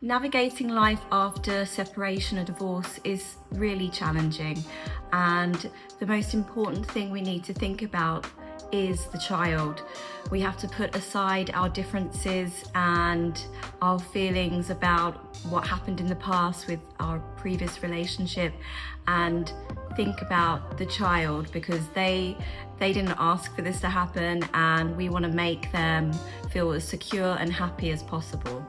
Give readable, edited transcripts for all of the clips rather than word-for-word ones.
Navigating life after separation or divorce is really challenging, and the most important thing we need to think about is the child. We have to put aside our differences and our feelings about what happened in the past with our previous relationship and think about the child, because they didn't ask for this to happen, and we want to make them feel as secure and happy as possible.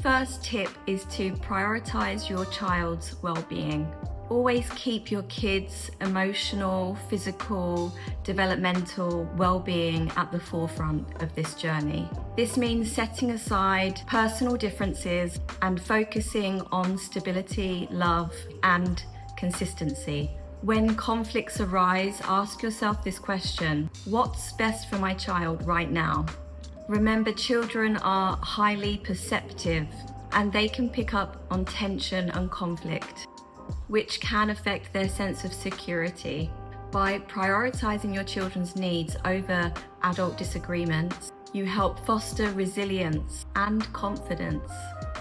First tip is to prioritize your child's well-being. Always keep your kids' emotional, physical, developmental well-being at the forefront of this journey. This means setting aside personal differences and focusing on stability, love, and consistency. When conflicts arise, ask yourself this question: what's best for my child right now? Remember, children are highly perceptive and they can pick up on tension and conflict, which can affect their sense of security. By prioritizing your children's needs over adult disagreements, you help foster resilience and confidence.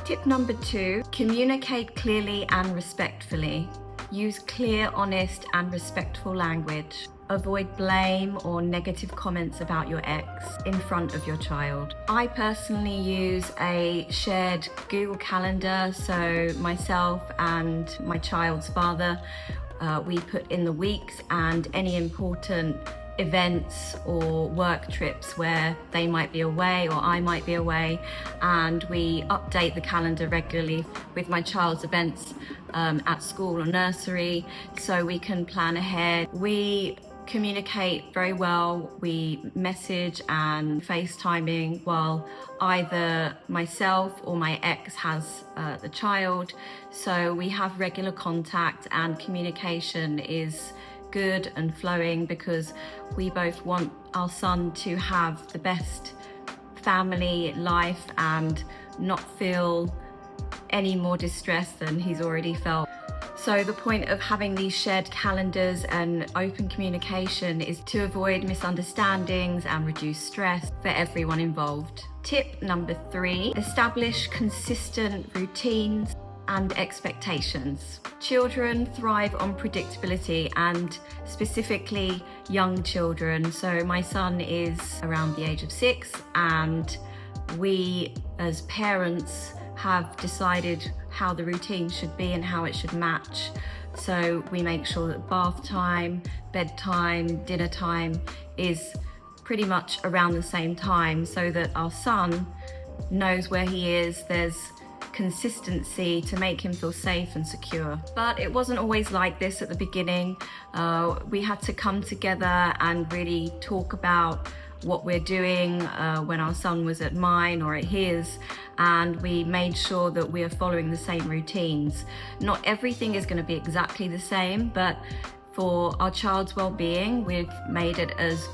Tip number 2, communicate clearly and respectfully. Use clear, honest, and respectful language. Avoid blame or negative comments about your ex in front of your child. I personally use a shared Google Calendar, so myself and my child's father, we put in the weeks and any important events or work trips where they might be away or I might be away, and we update the calendar regularly with my child's events at school or nursery, so we can plan ahead. We communicate very well. We message and FaceTiming while either myself or my ex has the child, so we have regular contact and communication is good and flowing, because we both want our son to have the best family life and not feel any more distress than he's already felt. So the point of having these shared calendars and open communication is to avoid misunderstandings and reduce stress for everyone involved. Tip number 3, establish consistent routines and expectations. Children thrive on predictability, and specifically young children. So my son is around the age of 6, and we as parents have decided how the routine should be and how it should match. So we make sure that bath time, bedtime, dinner time is pretty much around the same time, so that our son knows where he is. There's consistency to make him feel safe and secure. But it wasn't always like this at the beginning. We had to come together and really talk about what we're doing when our son was at mine or at his, and we made sure that we are following the same routines. Not everything is going to be exactly the same, but for our child's well-being, we've made it as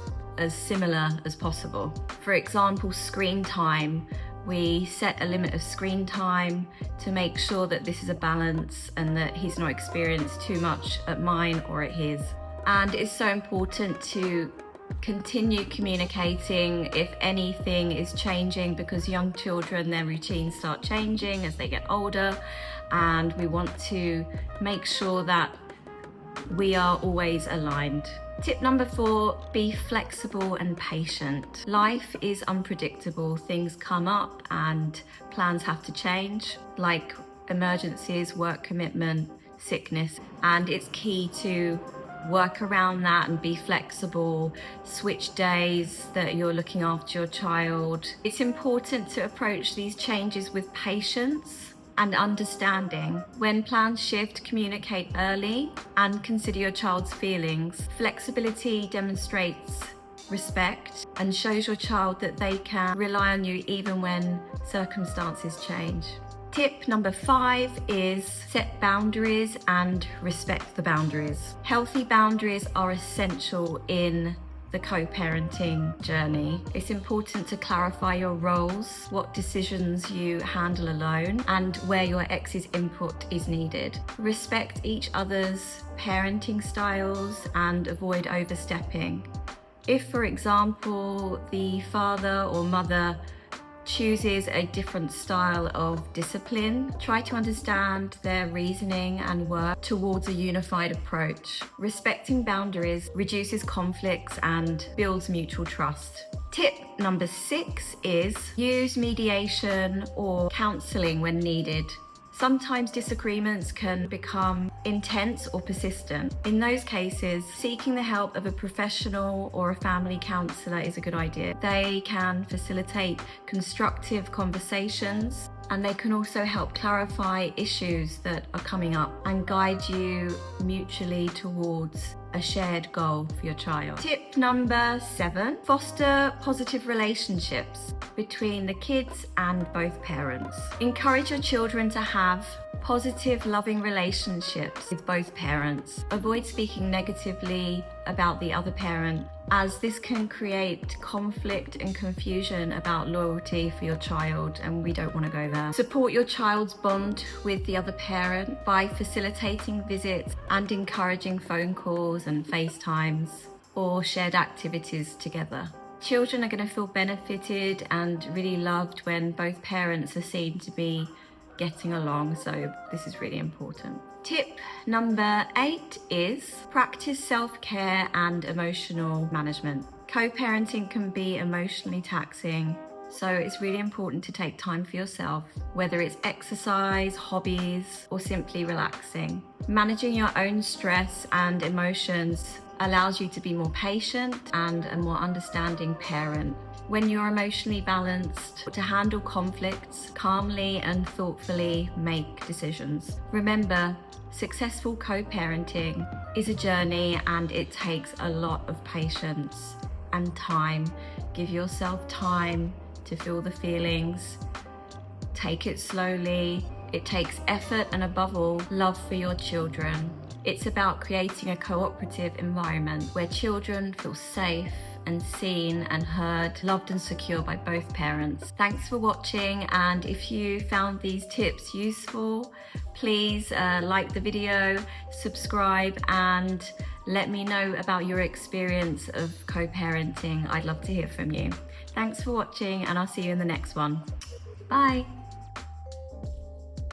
similar as possible. For example, screen time. We set a limit of screen time to make sure that this is a balance and that he's not experienced too much at mine or at his. And it's so important to continue communicating if anything is changing, because young children, their routines start changing as they get older, and we want to make sure that we are always aligned. Tip number 4, be flexible and patient. Life is unpredictable. Things come up and plans have to change, like emergencies, work commitment, sickness, and it's key to work around that and be flexible, switch days that you're looking after your child. It's important to approach these changes with patience and understanding. When plans shift, communicate early and consider your child's feelings. Flexibility demonstrates respect and shows your child that they can rely on you even when circumstances change. Tip number 5 is set boundaries and respect the boundaries. Healthy boundaries are essential in the co-parenting journey. It's important to clarify your roles, what decisions you handle alone, and where your ex's input is needed. Respect each other's parenting styles and avoid overstepping. If, for example, the father or mother chooses a different style of discipline, try to understand their reasoning and work towards a unified approach. Respecting boundaries reduces conflicts and builds mutual trust. Tip number 6 is use mediation or counselling when needed. Sometimes disagreements can become intense or persistent. In those cases, seeking the help of a professional or a family counsellor is a good idea. They can facilitate constructive conversations, and they can also help clarify issues that are coming up and guide you mutually towards a shared goal for your child. Tip number 7, foster positive relationships between the kids and both parents. Encourage your children to have positive, loving relationships with both parents. Avoid speaking negatively about the other parent, as this can create conflict and confusion about loyalty for your child, and we don't want to go there. Support your child's bond with the other parent by facilitating visits and encouraging phone calls and FaceTimes or shared activities together. Children are going to feel benefited and really loved when both parents are seen to be getting along, so this is really important. Tip number 8 is practice self-care and emotional management. Co-parenting can be emotionally taxing, so it's really important to take time for yourself, whether it's exercise, hobbies, or simply relaxing. Managing your own stress and emotions allows you to be more patient and a more understanding parent. When you're emotionally balanced, to handle conflicts calmly and thoughtfully make decisions. Remember, successful co-parenting is a journey and it takes a lot of patience and time. Give yourself time to feel the feelings. Take it slowly. It takes effort and above all, love for your children. It's about creating a cooperative environment where children feel safe and seen and heard, loved and secure by both parents. Thanks for watching, and if you found these tips useful, please like the video, subscribe, and let me know about your experience of co-parenting. I'd love to hear from you. Thanks for watching, and I'll see you in the next one. Bye.